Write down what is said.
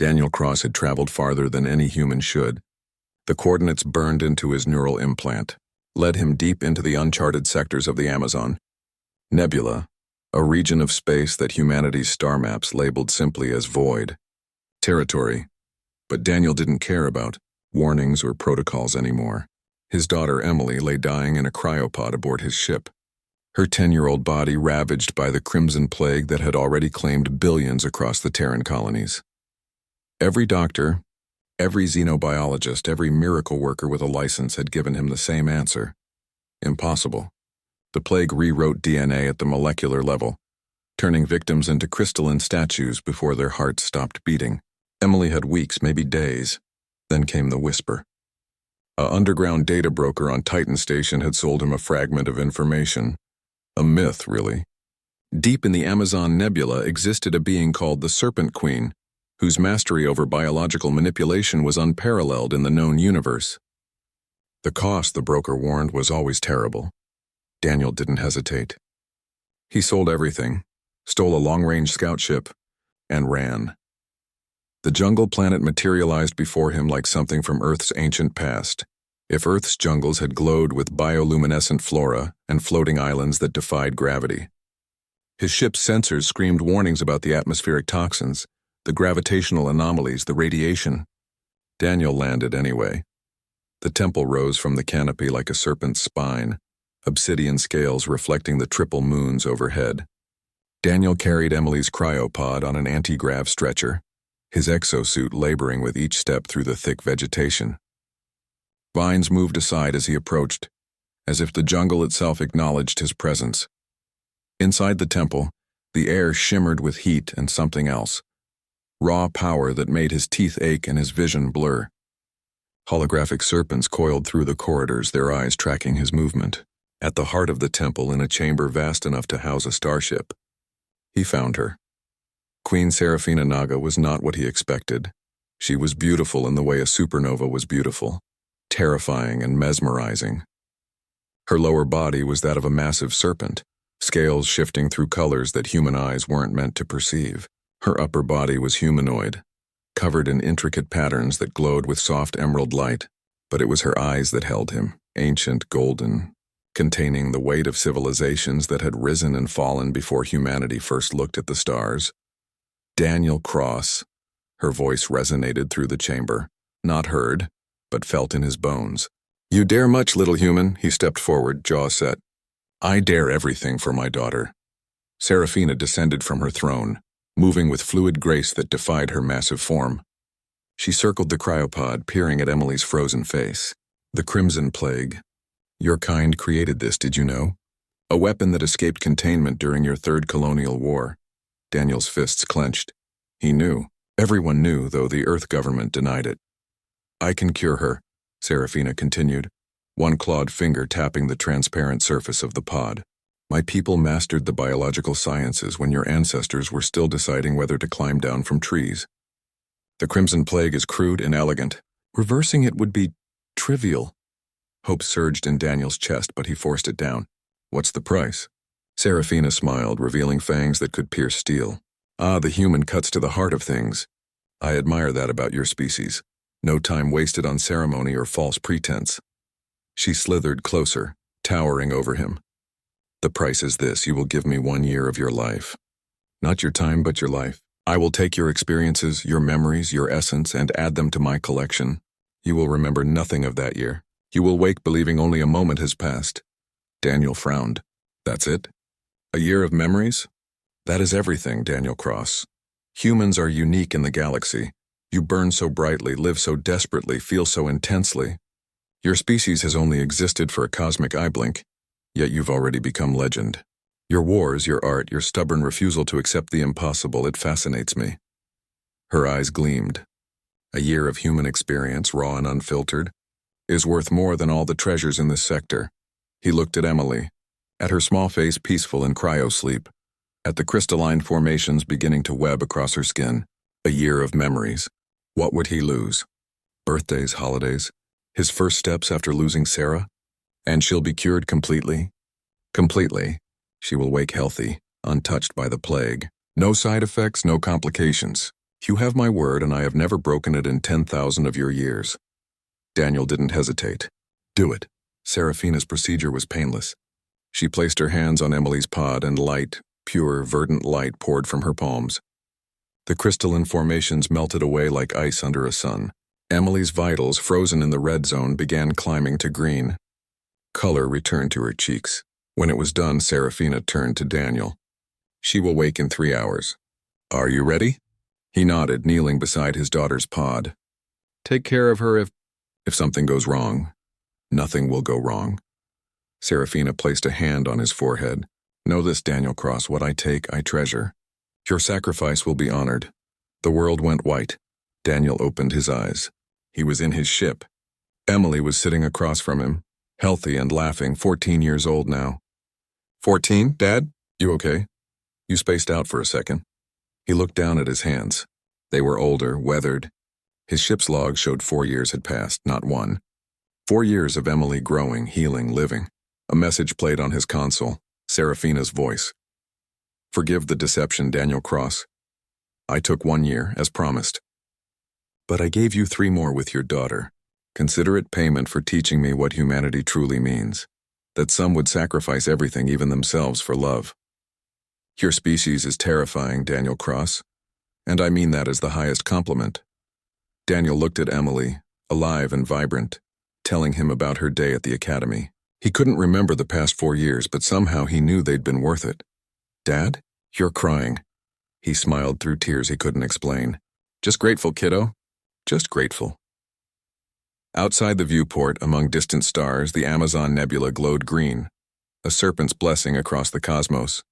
Daniel Cross had traveled farther than any human should. The coordinates burned into his neural implant, led him deep into the uncharted sectors of the Amazon. Nebula, a region of space that humanity's star maps labeled simply as void. Territory. But Daniel didn't care about warnings or protocols anymore. His daughter Emily lay dying in a cryopod aboard his ship, her 10-year-old body ravaged by the crimson plague that had already claimed billions across the Terran colonies. Every doctor, every xenobiologist, every miracle worker with a license had given him the same answer. Impossible. The plague rewrote DNA at the molecular level, turning victims into crystalline statues before their hearts stopped beating. Emily had weeks, maybe days. Then came the whisper. An underground data broker on Titan Station had sold him a fragment of information. A myth, really. Deep in the Amazon Nebula existed a being called the Serpent Queen, whose mastery over biological manipulation was unparalleled in the known universe. The cost, the broker warned, was always terrible. Daniel didn't hesitate. He sold everything, stole a long-range scout ship, and ran. The jungle planet materialized before him like something from Earth's ancient past. If Earth's jungles had glowed with bioluminescent flora and floating islands that defied gravity. His ship's sensors screamed warnings about the atmospheric toxins, the gravitational anomalies, the radiation. Daniel landed anyway. The temple rose from the canopy like a serpent's spine, obsidian scales reflecting the triple moons overhead. Daniel carried Emily's cryopod on an anti-grav stretcher, his exosuit laboring with each step through the thick vegetation. Vines moved aside as he approached, as if the jungle itself acknowledged his presence. Inside the temple, the air shimmered with heat and something else. Raw power that made his teeth ache and his vision blur. Holographic serpents coiled through the corridors, their eyes tracking his movement. At the heart of the temple, in a chamber vast enough to house a starship, he found her. Queen Serafina Naga was not what he expected. She was beautiful in the way a supernova was beautiful, terrifying and mesmerizing. Her lower body was that of a massive serpent, scales shifting through colors that human eyes weren't meant to perceive. Her upper body was humanoid, covered in intricate patterns that glowed with soft emerald light, but it was her eyes that held him, ancient, golden, containing the weight of civilizations that had risen and fallen before humanity first looked at the stars. Daniel Cross. Her voice resonated through the chamber, not heard, but felt in his bones. You dare much, little human, he stepped forward, jaw set. I dare everything for my daughter. Serafina descended from her throne, moving with fluid grace that defied her massive form. She circled the cryopod, peering at Emily's frozen face. The crimson plague. Your kind created this, did you know? A weapon that escaped containment during your third colonial war. Daniel's fists clenched. He knew. Everyone knew, though the Earth government denied it. I can cure her, Serafina continued, one clawed finger tapping the transparent surface of the pod. My people mastered the biological sciences when your ancestors were still deciding whether to climb down from trees. The crimson plague is crude and elegant. Reversing it would be trivial. Hope surged in Daniel's chest, but he forced it down. What's the price? Serafina smiled, revealing fangs that could pierce steel. Ah, the human cuts to the heart of things. I admire that about your species. No time wasted on ceremony or false pretense. She slithered closer, towering over him. The price is this: you will give me 1 year of your life. Not your time, but your life. I will take your experiences, your memories, your essence, and add them to my collection. You will remember nothing of that year. You will wake believing only a moment has passed. Daniel frowned. That's it? A year of memories? That is everything, Daniel Cross. Humans are unique in the galaxy. You burn so brightly, live so desperately, feel so intensely. Your species has only existed for a cosmic eye blink, yet you've already become legend. Your wars, your art, your stubborn refusal to accept the impossible, it fascinates me. Her eyes gleamed. A year of human experience, raw and unfiltered, is worth more than all the treasures in this sector. He looked at Emily, at her small face peaceful in cryo-sleep, at the crystalline formations beginning to web across her skin. A year of memories. What would he lose? Birthdays, holidays, his first steps after losing Sarah? And she'll be cured completely? Completely. She will wake healthy, untouched by the plague. No side effects, no complications. You have my word, and I have never broken it in 10,000 of your years. Daniel didn't hesitate. Do it. Seraphina's procedure was painless. She placed her hands on Emily's pod, and light, pure, verdant light poured from her palms. The crystalline formations melted away like ice under a sun. Emily's vitals, frozen in the red zone, began climbing to green. Color returned to her cheeks. When it was done, Seraphina turned to Daniel. She will wake in 3 hours. Are you ready? He nodded, kneeling beside his daughter's pod. Take care of her if something goes wrong. Nothing will go wrong. Seraphina placed a hand on his forehead. Know this, Daniel Cross, what I take, I treasure. Your sacrifice will be honored. The world went white. Daniel opened his eyes. He was in his ship. Emily was sitting across from him, healthy and laughing, 14 years old now. 14, Dad? You okay? You spaced out for a second. He looked down at his hands. They were older, weathered. His ship's log showed 4 years had passed, not 1. 4 years of Emily growing, healing, living. A message played on his console, Seraphina's voice. Forgive the deception, Daniel Cross. I took 1 year, as promised. But I gave you 3 more with your daughter. Consider it payment for teaching me what humanity truly means. That some would sacrifice everything, even themselves, for love. Your species is terrifying, Daniel Cross. And I mean that as the highest compliment. Daniel looked at Emily, alive and vibrant, telling him about her day at the academy. He couldn't remember the past 4 years, but somehow he knew they'd been worth it. Dad, you're crying. He smiled through tears he couldn't explain. Just grateful, kiddo. Just grateful. Outside the viewport, among distant stars, the Amazon Nebula glowed green, a serpent's blessing across the cosmos.